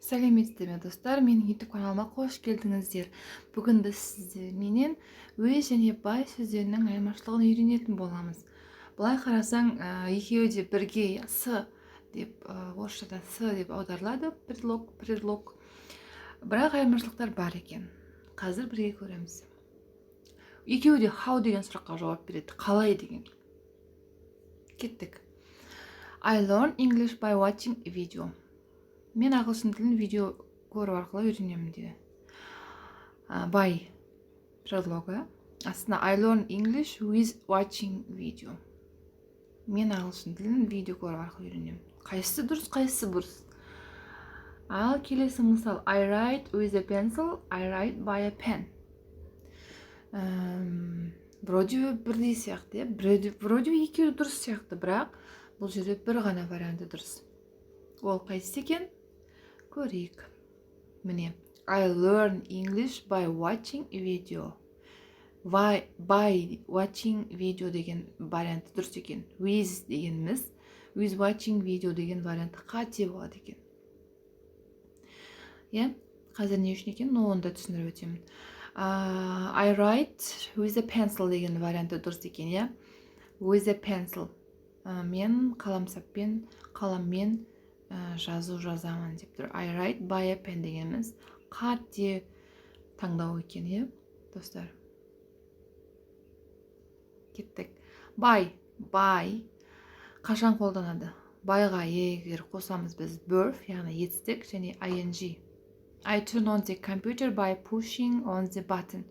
Сәлеметсіздер ме достар, менің YouTube каналыма қош келдіңіздер. Бүгін біз сіздерменен with және by сөздерінің айырмашылығын үйренетін боламыз. Былай қарасаң, екеуі де бірге с деп орысшада с деп аударылады, предлог. Бірақ айырмашылықтар бар екен. Қазір бірге көреміз. Екеуі де how деген сұраққа жауап береді, қалай деген. Кеттік. I learn English by watching a video. Мен ағылшын тілін видео көру арқылы үйренемін дейді. By предлогы. Астына I learn English with watching video. Мен ағылшын тілін видео көру арқылы үйренемін. Қайсысы дұрыс, қайсысы бұрыс? Ал келесі мысал. I write with a pencil, I write by a pen. Вроде бірдей сияқты, вроде екеуі дұрыс сияқты, бірақ бұл жерде бір ғана варианты дұрыс. Ол қайсысы екен? Көрейік. Міне, I learn English by watching a video. By watching video деген варианты дұрыс екен. With дегеніміз, with watching video деген варианты қате болады екен. Қазір не үшін екен? Оны да түсіндіріп өтемін. I write with a pencil деген варианты дұрыс екен, With a pencil. Мен қаламмен жазу жазамын деп тұр. I write by a pen дегеніміз қате таңдау екен, достар. Кеттік. By қашан қолданады? Byға егер қосамыз біз verb, яғни етістік және ing. I turn on the computer by pushing on the button.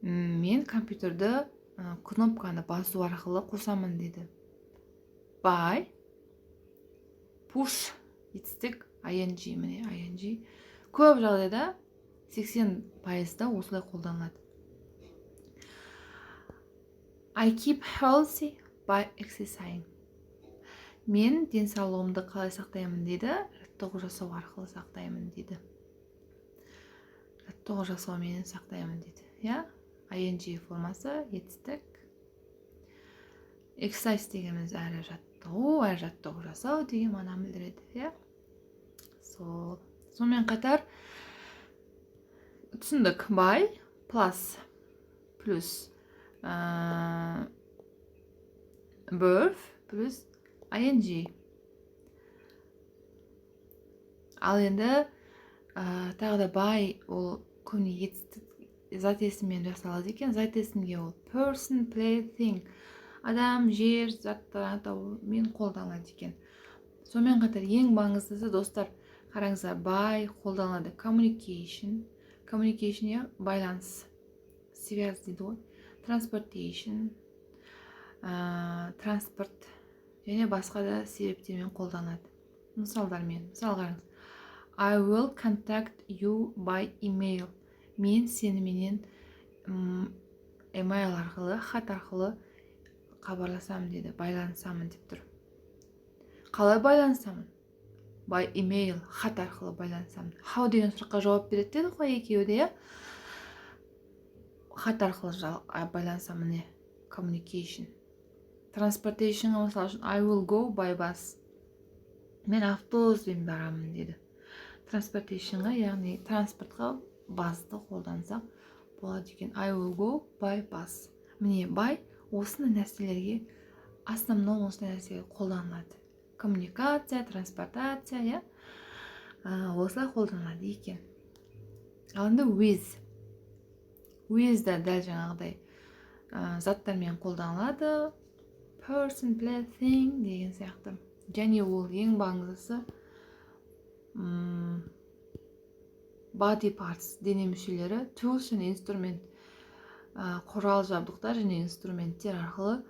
Мен компьютерді кнопканы басу арқылы қосамын дейді. By push етістік ing, міне ing. Көп жағдайда 80%-да осылай қолданылады. I keep healthy by exercising. Мен денсаулығымды қалай сақтаймын дейді? Жаттығу жасау арқылы сақтаймын дейді. Жаттығу жасаумен сақтаймын дейді. ing формасы етістік. Exercise дегеніміз әрі жаттығу жасау деген мағынаны білдіреді. Сонымен қатар түсіндік. By плюс verb плюс ing. Ал енді тағы да by ол көне етістік зат есіммен жасалады екен. Зат есімге ол person, place, thing. Адам, жер, заттар атауымен қолданылады екен. Сонымен қатар ең маңыздысы, достар, қараңыздар, by қолданылады. Communication, байланыс, связь дейді ғой. Transportation, транспорт және басқа да себептермен қолданылады. Мысалдармен, қараңыз. I will contact you by email. Мен сеніменен email арқылы, хат арқылы хабарласамын деді, байланысамын деп тұр. Қалай байланысамын? By email, хат арқылы байланысамын. How деген сұраққа жауап береді деді ғой екеуі де, хат арқылы байланысамын, communication. Transportation, мысалы үшін, I will go by bus. Мен автобуспен барамын деді. Transportationға, яғни транспортқа басты қолдансақ болады екен. I will go by bus. Міне, by осындай нәрселерге, основном осындай нәрселерге қолданылады. Коммуникация, транспортация, осылай қолданылады екен. Ал енді with да дәл жаңағыдай заттармен қолданылады. Person, place, thing деген сияқты. Және ол ең маңыздысы body parts, дене мүшелері, tools және инструмент, құрал жабдықтар және инструменттер арқылы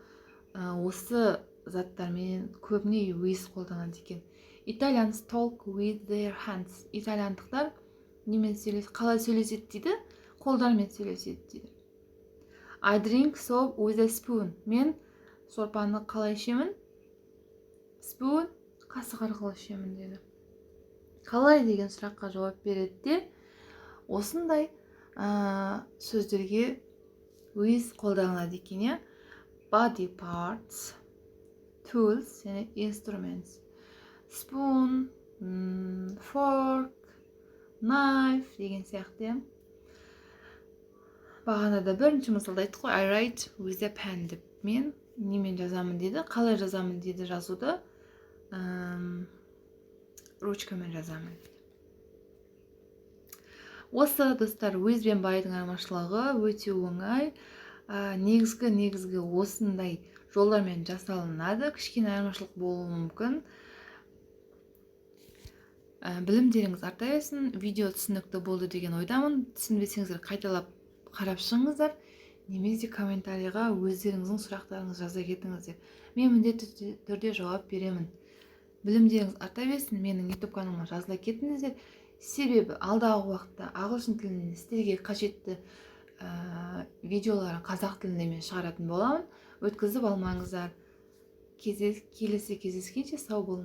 осы заттармен көбіне with қолданады екен. Italians talk with their hands. Итальяндықтар қалай сөйлеседі дейді? Қолдармен сөйлеседі дейді. I drink soap with a spoon. Мен сорпаны қалай ішемін? Spoon, қасық арқылы ішемін деді. Қалай деген сұраққа жауап береді де, осындай сөздерге with қолданылады екен. Body parts, tools және instruments. Spoon, fork, knife деген сияқты, иә. Бағанада бірінші мысалда айттық қой, I write with a pen деп. Мен немен жазамын дейді. Қалай жазамын дейді жазуды. Ручкамен жазамын. Осы достар, with бен byдың айырмашылығы өте оңай. Негізгі осындай жолдармен жасалынады. Кішкене айырмашылық болуы мүмкін. Білімдеріңіз арта берсін. Видео түсінікті болды деген ойдамын. Түсінбесеңіздер қайталап қарап шығыңыздар, немесе комментарийға өздеріңіздің сұрақтарыңызды жаза кетіңіздер. Мен міндетті түрде жауап беремін. Білімдеріңіз арта берсін, менің YouTube каналыма жазыла кетіңіздер. Себебі алдағы уақытта ағылшын тілін сіздерге қажетті видеоларын қазақ тілінде мен шығаратын боламын. Өткізіп алмаңыздар. Келесі кездескенше сау болыңыздар.